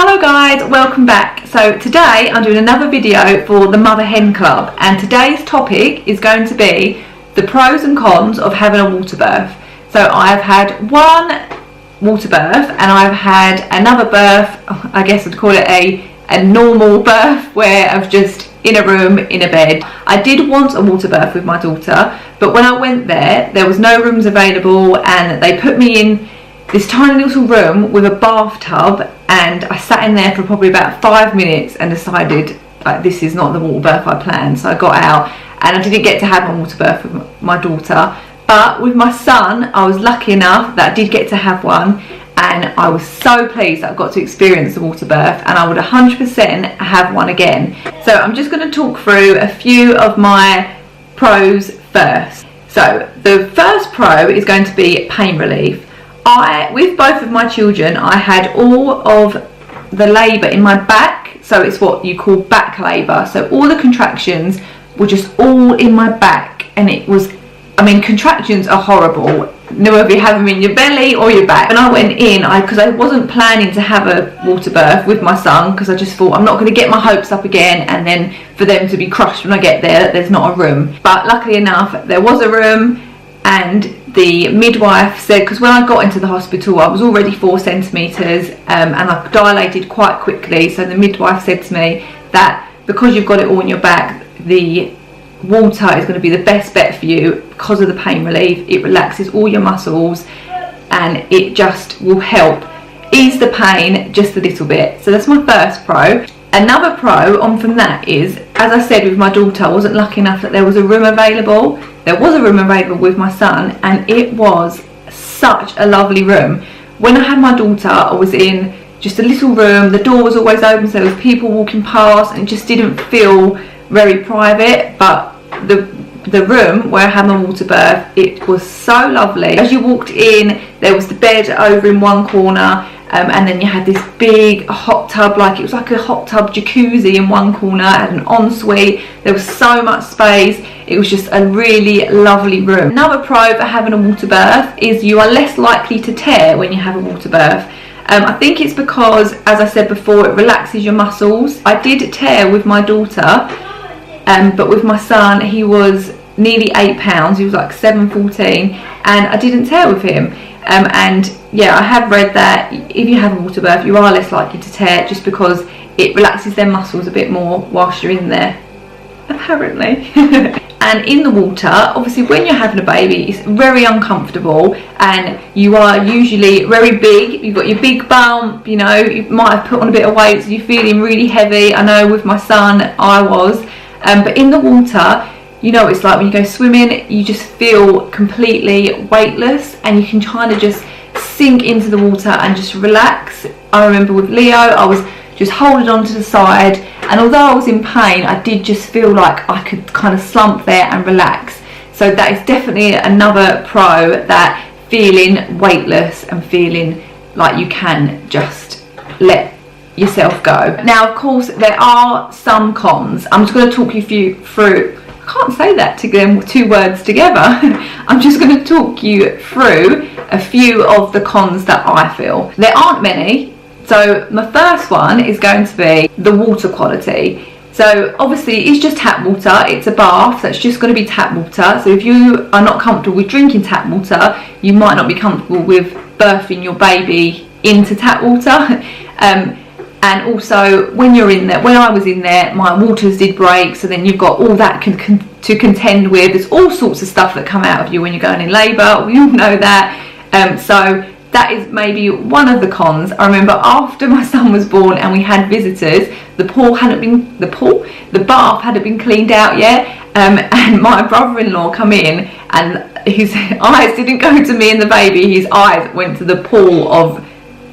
Hello guys, welcome back. So today I'm doing another video for the Mother Hen Club, and today's topic is going to be the pros and cons of having a water birth. So I've had one water birth and I've had another birth, I guess I'd call it a normal birth, where I've just in a room, in a bed. I did want a water birth with my daughter, but when I went there was no rooms available, and they put me in this tiny little room with a bathtub, and I sat in there for probably about 5 minutes and decided like, this is not the water birth I planned. So I got out and I didn't get to have my water birth with my daughter, but with my son I was lucky enough that I did get to have one, and I was so pleased that I got to experience the water birth, and I would 100% have one again. So I'm just going to talk through a few of my pros first. So the first pro is going to be pain relief. With both of my children, I had all of the labour in my back, so it's what you call back labour. So all the contractions were just all in my back, and it was, I mean, contractions are horrible, whether you have them in your belly or your back. And I went in, because I wasn't planning to have a water birth with my son, because I just thought I'm not going to get my hopes up again and then for them to be crushed when I get there, there's not a room. But luckily enough, there was a room, and the midwife said, because when I got into the hospital I was already 4 centimetres and I dilated quite quickly, so the midwife said to me that because you've got it all in your back, the water is going to be the best bet for you because of the pain relief. It relaxes all your muscles and it just will help ease the pain just a little bit. So that's my first pro. Another pro on from that is, as I said, with my daughter, I wasn't lucky enough that there was a room available. There was a room available with my son, and it was such a lovely room. When I had my daughter, I was in just a little room. The door was always open, so there was people walking past, and it just didn't feel very private. But the room where I had my water birth, it was so lovely. As you walked in, there was the bed over in one corner, and then you had this big hot tub, like it was like a hot tub jacuzzi in one corner, had an ensuite. There was so much space. It was just a really lovely room. Another pro for having a water birth is you are less likely to tear when you have a water birth. I think it's because, as I said before, it relaxes your muscles. I did tear with my daughter, but with my son, he was nearly 8 pounds. He was like 7'14", and I didn't tear with him. And yeah, I have read that if you have a water birth, you are less likely to tear, just because it relaxes their muscles a bit more whilst you're in there, apparently. And in the water, obviously when you're having a baby, it's very uncomfortable, and you are usually very big. You've got your big bump, you know, you might have put on a bit of weight, so you're feeling really heavy. I know with my son I was, but in the water, you know, it's like when you go swimming, you just feel completely weightless, and you can kind of just sink into the water and just relax. I remember with Leo, I was just holding on to the side, and although I was in pain, I did just feel like I could kind of slump there and relax. So that is definitely another pro, that feeling weightless and feeling like you can just let yourself go. Now, of course, there are some cons. I'm just going to talk you through. I can't say that together, 2 words together. I'm just going to talk you through a few of the cons that I feel. There aren't many. So my first one is going to be the water quality. So obviously it's just tap water, it's a bath, so it's just going to be tap water. So if you are not comfortable with drinking tap water, you might not be comfortable with birthing your baby into tap water. And also when you're in there, when I was in there, my waters did break, so then you've got all that to contend with. There's all sorts of stuff that come out of you when you're going in labour, we all know that. So that is maybe one of the cons. I remember after my son was born and we had visitors, the bath hadn't been cleaned out yet, and my brother-in-law come in, and his eyes didn't go to me and the baby, his eyes went to the pool of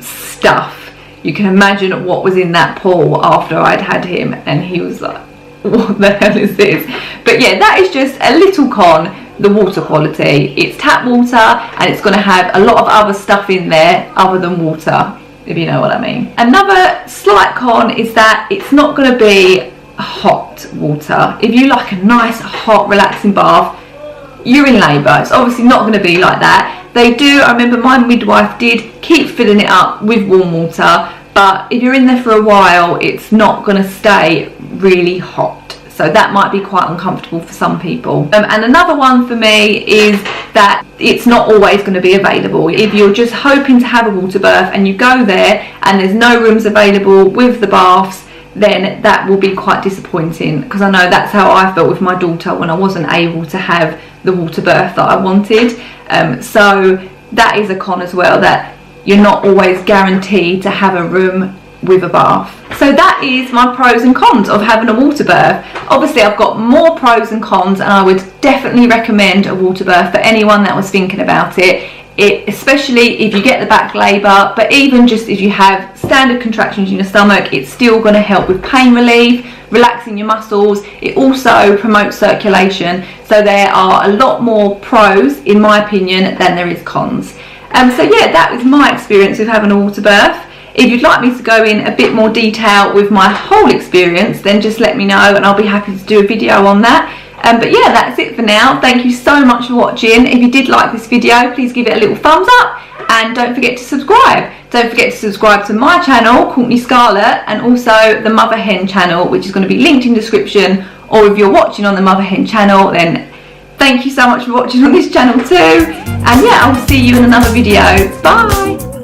stuff. You can imagine what was in that pool after I'd had him, and he was like, what the hell is this? But yeah, that is just a little con, the water quality. It's tap water, and it's going to have a lot of other stuff in there other than water, if you know what I mean. Another slight con is that it's not going to be hot water. If you like a nice, hot, relaxing bath, you're in labour. It's obviously not going to be like that. They do, I remember my midwife did keep filling it up with warm water, but if you're in there for a while, it's not going to stay really hot. So that might be quite uncomfortable for some people. And another one for me is that it's not always going to be available. If you're just hoping to have a water birth and you go there and there's no rooms available with the baths, then that will be quite disappointing, because I know that's how I felt with my daughter when I wasn't able to have the water birth that I wanted. So that is a con as well, that you're not always guaranteed to have a room with a bath. So that is my pros and cons of having a water birth. Obviously I've got more pros and cons, and I would definitely recommend a water birth for anyone that was thinking about it. Especially if you get the back labour, but even just if you have standard contractions in your stomach, it's still going to help with pain relief, relaxing your muscles. It also promotes circulation. So there are a lot more pros, in my opinion, than there is cons. So yeah, that was my experience with having a water birth. If you'd like me to go in a bit more detail with my whole experience, then just let me know and I'll be happy to do a video on that. But yeah, that's it for now. Thank you so much for watching. If you did like this video, please give it a little thumbs up and don't forget to subscribe. Don't forget to subscribe to my channel, Courtney Scarlett, and also the Mother Hen channel, which is going to be linked in the description. Or if you're watching on the Mother Hen channel, then thank you so much for watching on this channel too. And yeah, I'll see you in another video. Bye!